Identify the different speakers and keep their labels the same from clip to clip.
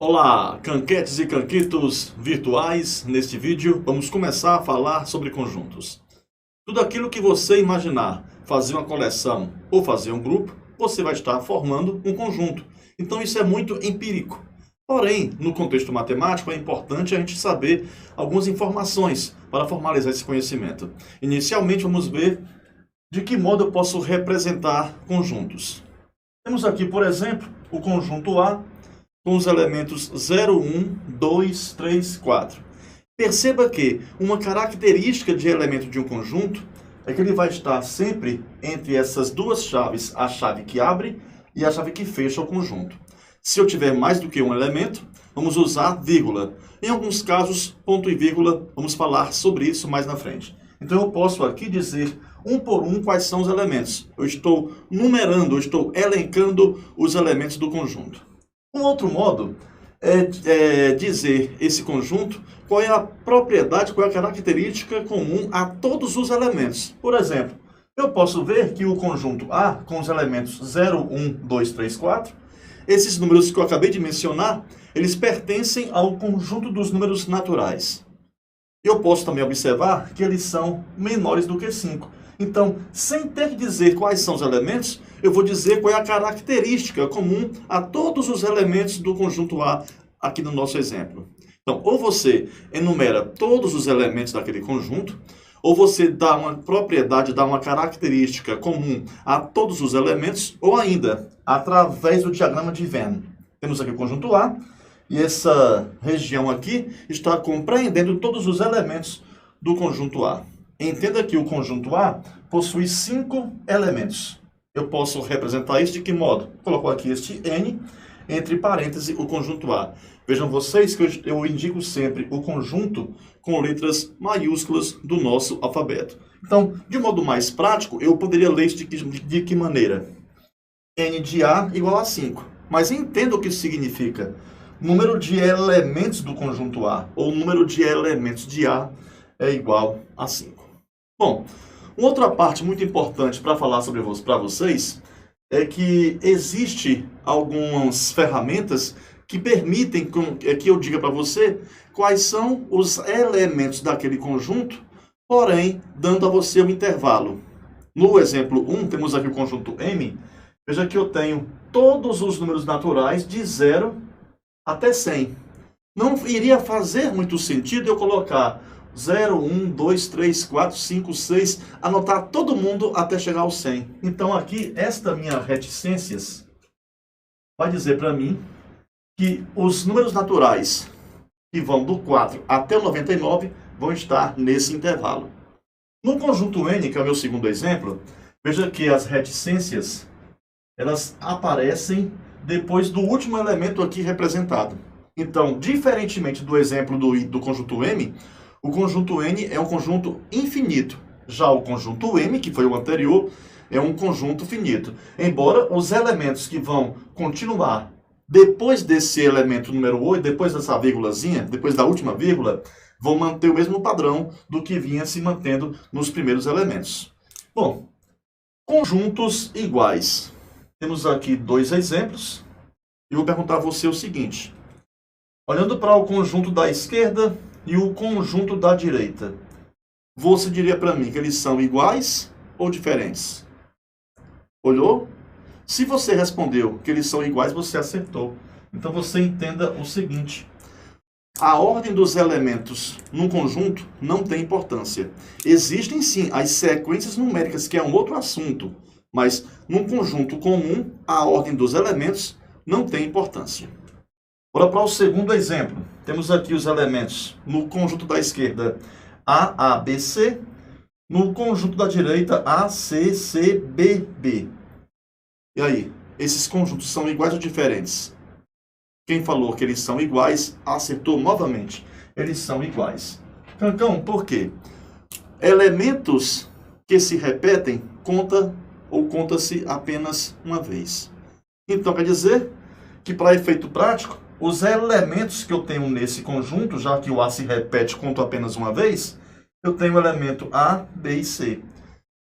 Speaker 1: Olá, canquetes e canquitos virtuais. Neste vídeo vamos começar a falar sobre conjuntos. Tudo aquilo que você imaginar fazer uma coleção ou fazer um grupo, você vai estar formando um conjunto. Então isso é muito empírico. Porém, no contexto matemático é importante a gente saber algumas informações para formalizar esse conhecimento. Inicialmente vamos ver de que modo eu posso representar conjuntos. Temos aqui, por exemplo, o conjunto A com os elementos 0, 1, 2, 3, 4. Perceba que uma característica de elemento de um conjunto é que ele vai estar sempre entre essas duas chaves, a chave que abre e a chave que fecha o conjunto. Se eu tiver mais do que um elemento, vamos usar vírgula. Em alguns casos, ponto e vírgula, vamos falar sobre isso mais na frente. Então eu posso aqui dizer um por um quais são os elementos. Eu estou numerando, eu estou elencando os elementos do conjunto. Um outro modo é dizer esse conjunto qual é a propriedade, qual é a característica comum a todos os elementos. Por exemplo, eu posso ver que o conjunto A, com os elementos 0, 1, 2, 3, 4, esses números que eu acabei de mencionar, eles pertencem ao conjunto dos números naturais. Eu posso também observar que eles são menores do que 5. Então, sem ter que dizer quais são os elementos, eu vou dizer qual é a característica comum a todos os elementos do conjunto A aqui no nosso exemplo. Então, ou você enumera todos os elementos daquele conjunto, ou você dá uma propriedade, dá uma característica comum a todos os elementos, ou ainda, através do diagrama de Venn. Temos aqui o conjunto A, e essa região aqui está compreendendo todos os elementos do conjunto A. Entenda que o conjunto A possui 5 elementos. Eu posso representar isso de que modo? Coloco aqui este N, entre parênteses, o conjunto A. Vejam vocês que eu indico sempre o conjunto com letras maiúsculas do nosso alfabeto. Então, de modo mais prático, eu poderia ler isso de que maneira? N de A igual a 5. Mas entenda o que isso significa. Número de elementos do conjunto A, ou número de elementos de A, é igual a 5. Bom, uma outra parte muito importante para falar para vocês é que existe algumas ferramentas que permitem que eu diga para você quais são os elementos daquele conjunto, porém, dando a você um intervalo. No exemplo 1, temos aqui o conjunto M. Veja que eu tenho todos os números naturais de 0 até 100. Não iria fazer muito sentido eu colocar 0, 1, 2, 3, 4, 5, 6, anotar todo mundo até chegar ao 100. Então aqui, esta minha reticências vai dizer para mim que os números naturais que vão do 4 até o 99 vão estar nesse intervalo. No conjunto N, que é o meu segundo exemplo, veja que as reticências, elas aparecem depois do último elemento aqui representado. Então, diferentemente do exemplo do conjunto M, o conjunto N é um conjunto infinito. Já o conjunto M, que foi o anterior, é um conjunto finito. Embora os elementos que vão continuar depois desse elemento número 8, depois dessa vírgulazinha, depois da última vírgula, vão manter o mesmo padrão do que vinha se mantendo nos primeiros elementos. Bom, conjuntos iguais. Temos aqui dois exemplos. E vou perguntar a você o seguinte. Olhando para o conjunto da esquerda e o conjunto da direita, você diria para mim que eles são iguais ou diferentes? Olhou? Se você respondeu que eles são iguais, você acertou. Então você entenda o seguinte. A ordem dos elementos num conjunto não tem importância. Existem sim as sequências numéricas, que é um outro assunto. Mas num conjunto comum, a ordem dos elementos não tem importância. Bora para o segundo exemplo. Temos aqui os elementos no conjunto da esquerda A, A, B, C. No conjunto da direita A, C, C, B, B. E aí, esses conjuntos são iguais ou diferentes? Quem falou que eles são iguais, acertou novamente. Eles são iguais. Cancão, por quê? Elementos que se repetem conta-se apenas uma vez. Então, quer dizer que, para efeito prático, os elementos que eu tenho nesse conjunto, já que o A se repete, conto apenas uma vez, eu tenho o elemento A, B e C.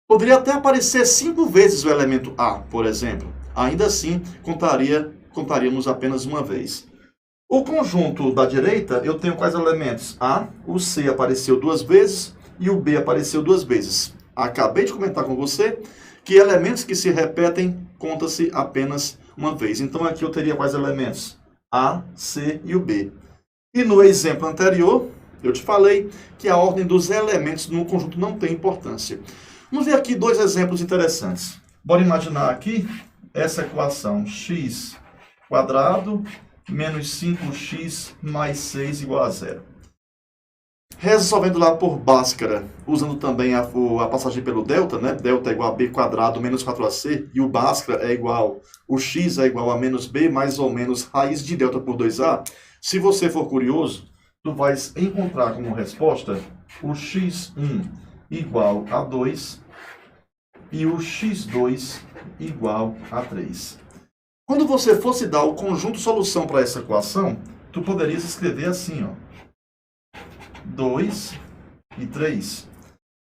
Speaker 1: Poderia até aparecer 5 vezes o elemento A, por exemplo. Ainda assim, contaríamos apenas uma vez. O conjunto da direita, eu tenho quais elementos? O C apareceu 2 vezes e o B apareceu 2 vezes. Acabei de comentar com você que elementos que se repetem, conta-se apenas uma vez. Então, aqui eu teria quais elementos? A, C e o B. E no exemplo anterior, eu te falei que a ordem dos elementos no conjunto não tem importância. Vamos ver aqui 2 exemplos interessantes. Bora imaginar aqui essa equação x quadrado menos 5x mais 6 igual a 0. Resolvendo lá por Bhaskara, usando também a passagem pelo delta, né? Delta é igual a b quadrado menos 4ac, e o Bhaskara é igual, o x é igual a menos b mais ou menos raiz de delta por 2a. Se você for curioso, tu vais encontrar como resposta o x1 igual a 2 e o x2 igual a 3. Quando você fosse dar o conjunto solução para essa equação, tu poderias escrever assim, ó, 2 e 3.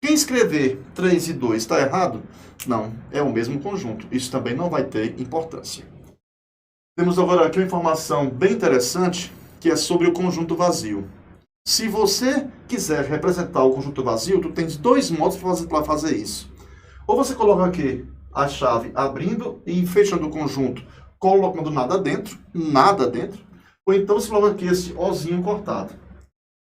Speaker 1: Quem escrever 3 e 2 está errado? Não, é o mesmo conjunto. Isso também não vai ter importância. Temos agora aqui uma informação bem interessante, que é sobre o conjunto vazio. Se você quiser representar o conjunto vazio, tu tens 2 modos para fazer isso. Ou você coloca aqui a chave abrindo e fechando o conjunto, colocando nada dentro, ou então você coloca aqui esse ozinho cortado.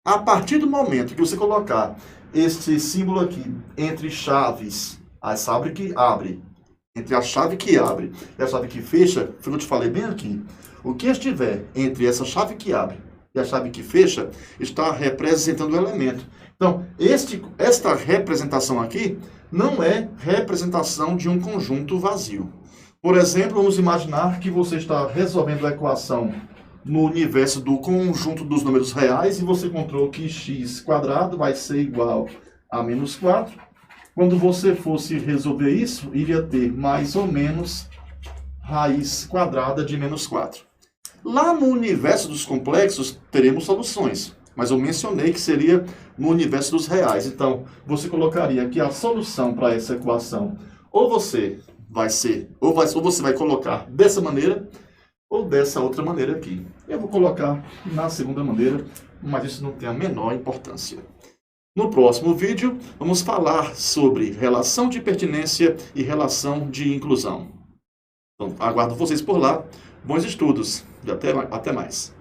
Speaker 1: A partir do momento que você colocar este símbolo aqui entre chaves, a chave que abre, entre a chave que abre e a chave que fecha, foi o que eu te falei bem aqui. O que estiver entre essa chave que abre e a chave que fecha está representando o elemento. Então, esta representação aqui não é representação de um conjunto vazio. Por exemplo, vamos imaginar que você está resolvendo a equação no universo do conjunto dos números reais e você encontrou que x quadrado vai ser igual a menos 4. Quando você fosse resolver isso, iria ter mais ou menos raiz quadrada de menos 4. Lá no universo dos complexos, teremos soluções, mas eu mencionei que seria no universo dos reais. Então, você colocaria aqui a solução para essa equação. Ou você vai colocar dessa maneira, ou dessa outra maneira aqui. Eu vou colocar na segunda maneira, mas isso não tem a menor importância. No próximo vídeo, vamos falar sobre relação de pertinência e relação de inclusão. Então, aguardo vocês por lá. Bons estudos e até mais.